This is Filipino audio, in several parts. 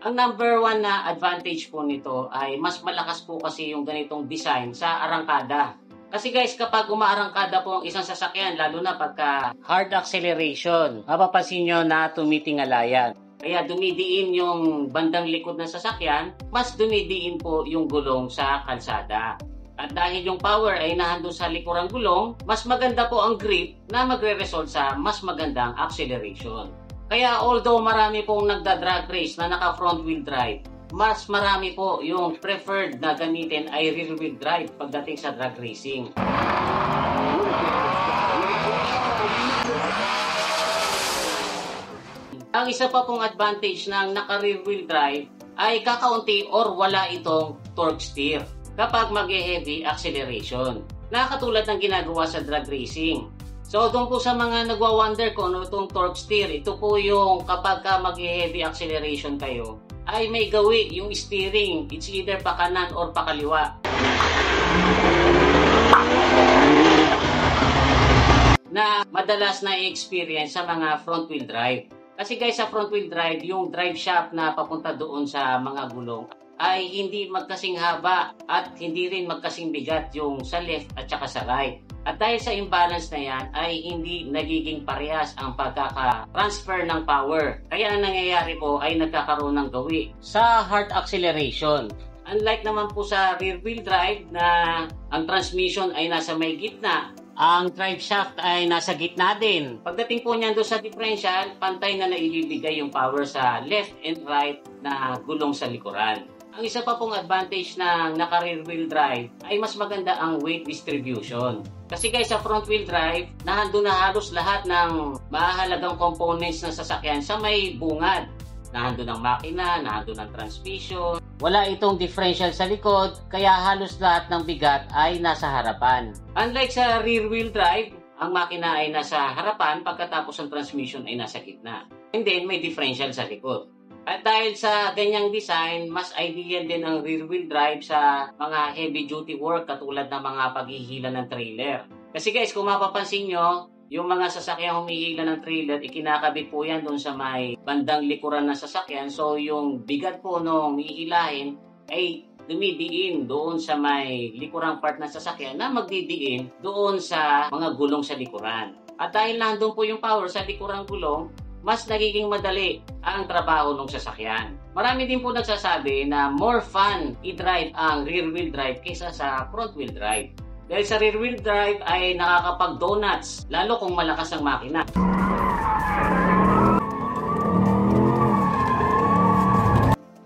Ang number one na advantage po nito ay mas malakas po kasi yung ganitong design sa arangkada. Kasi guys, kapag umaarangkada po ang isang sasakyan, lalo na pagka hard acceleration, mapapansin nyo na tumitingalayan. Kaya dumidiin yung bandang likod ng sasakyan, mas dumidiin po yung gulong sa kalsada. At dahil yung power ay nahandun sa likurang gulong, mas maganda po ang grip na magre-result sa mas magandang acceleration. Kaya although marami pong nagda-drag race na naka front wheel drive, mas marami po yung preferred na gamitin ay rear wheel drive pagdating sa drag racing. Ang isa pa pong advantage ng naka rear wheel drive ay kakaunti or wala itong torque steer kapag mag-heavy acceleration, na katulad ng ginagawa sa drag racing. So doon po sa mga nagwa-wonder kung ano itong torque steer, ito po yung kapag ka mag-heavy acceleration kayo, ay may gawi yung steering, it's either pa kanan or pa kaliwa. Na madalas na i-experience sa mga front wheel drive. Kasi guys, sa front wheel drive, yung drive shaft na papunta doon sa mga gulong ay hindi magkasing haba at hindi rin magkasing bigat yung sa left at saka sa right. At dahil sa imbalance na yan ay hindi nagiging parehas ang pagkaka-transfer ng power. Kaya ang nangyayari po ay nagkakaroon ng gawi sa hard acceleration. Unlike naman po sa rear wheel drive na ang transmission ay nasa may gitna, ang drive shaft ay nasa gitna din. Pagdating po niyan doon sa differential, pantay na naibibigay yung power sa left and right na gulong sa likuran. Ang isa pa pong advantage ng naka-rear wheel drive ay mas maganda ang weight distribution. Kasi guys, sa front wheel drive, nandun na halos lahat ng mahalagang components ng sasakyan sa may bungad. Nandun ang makina, nandun ang transmission. Wala itong differential sa likod, kaya halos lahat ng bigat ay nasa harapan. Unlike sa rear wheel drive, ang makina ay nasa harapan pagkatapos ang transmission ay nasa gitna. And then may differential sa likod. At dahil sa ganyang design, mas ideal din ang rear wheel drive sa mga heavy duty work katulad ng mga paghihila ng trailer. Kasi guys, kung mapapansin nyo, yung mga sasakyang humihila ng trailer, ikinakabit po yan doon sa may bandang likuran ng sasakyan. So yung bigat po nung hihilahin ay dumidiin doon sa may likurang part ng sasakyan na magdidiin doon sa mga gulong sa likuran. At dahil nandun po yung power sa likurang gulong, mas nagiging madali ang trabaho ng sasakyan. Marami din po nagsasabi na more fun i-drive ang rear wheel drive kaysa sa front wheel drive. Dahil sa rear wheel drive ay nakakapag-donuts, lalo kung malakas ang makina.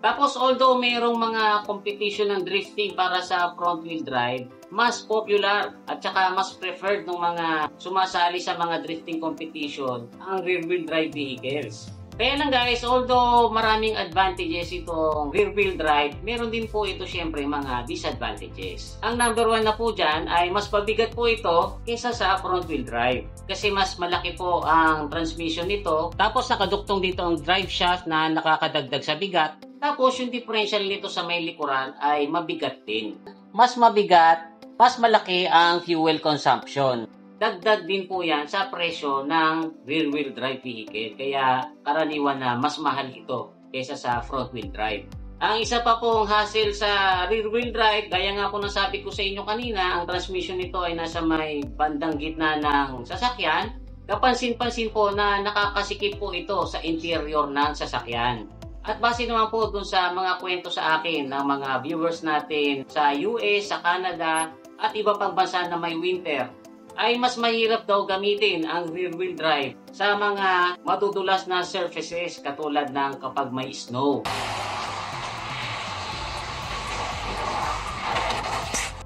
Tapos although mayroong mga competition ng drifting para sa front wheel drive, mas popular at saka mas preferred ng mga sumasali sa mga drifting competition ang rear wheel drive vehicles. Kaya lang guys, although maraming advantages itong rear wheel drive, meron din po ito syempre mga disadvantages. Ang number one na po dyan ay mas pabigat po ito kaysa sa front wheel drive. Kasi mas malaki po ang transmission nito, tapos nakaduktong dito ang drive shaft na nakakadagdag sa bigat. Tapos yung differential nito sa may likuran ay mabigat din. Mas mabigat, mas malaki ang fuel consumption. Dagdag din po yan sa presyo ng rear wheel drive vehicle. Kaya karaniwan na mas mahal ito kaysa sa front wheel drive. Ang isa pa pong hassle sa rear wheel drive, gaya nga po ng sabi ko sa inyo kanina, ang transmission nito ay nasa may bandang gitna ng sasakyan. Kapansin-pansin po na nakakasikip po ito sa interior ng sasakyan. At base naman po dun sa mga kwento sa akin ng mga viewers natin sa US, sa Canada, at iba pang bansa na may winter, ay mas mahirap daw gamitin ang rear wheel drive sa mga madudulas na surfaces katulad ng kapag may snow.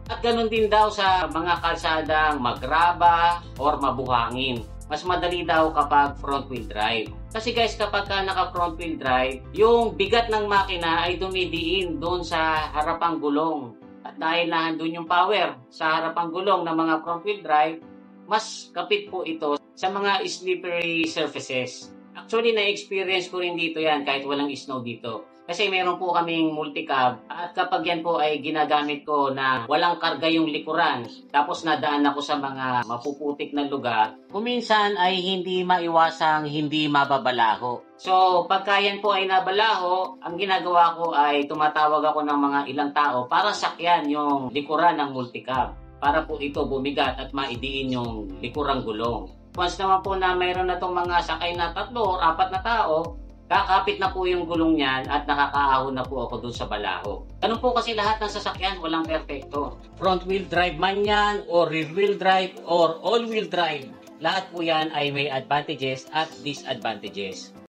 At ganun din daw sa mga kalsadang magraba or mabuhangin. Mas madali daw kapag front wheel drive. Kasi guys, kapag ka naka front wheel drive, yung bigat ng makina ay dumidiin doon sa harapang gulong. At dahil nandun yung power sa harapang gulong ng mga front wheel drive, mas kapit po ito sa mga slippery surfaces. Actually, na-experience ko rin dito yan kahit walang snow dito. Kasi meron po kaming multicab at kapag yan po ay ginagamit ko na walang karga yung likuran, tapos nadaan ako sa mga mapuputik na lugar, kuminsan ay hindi maiwasang hindi mababalaho. So pagka yan po ay nabalaho, ang ginagawa ko ay tumatawag ako ng mga ilang tao para sakyan yung likuran ng multicab para po ito bumigat at maidiin yung likurang gulong. Once naman po na mayroon na itong mga sakay na 3 o 4 na tao, kakapit na po yung gulong niyan at nakakaahon na po ako dun sa balaho. Ganun po kasi lahat ng sasakyan, walang perfecto. Front wheel drive man yan, or rear wheel drive, or all wheel drive. Lahat po yan ay may advantages at disadvantages.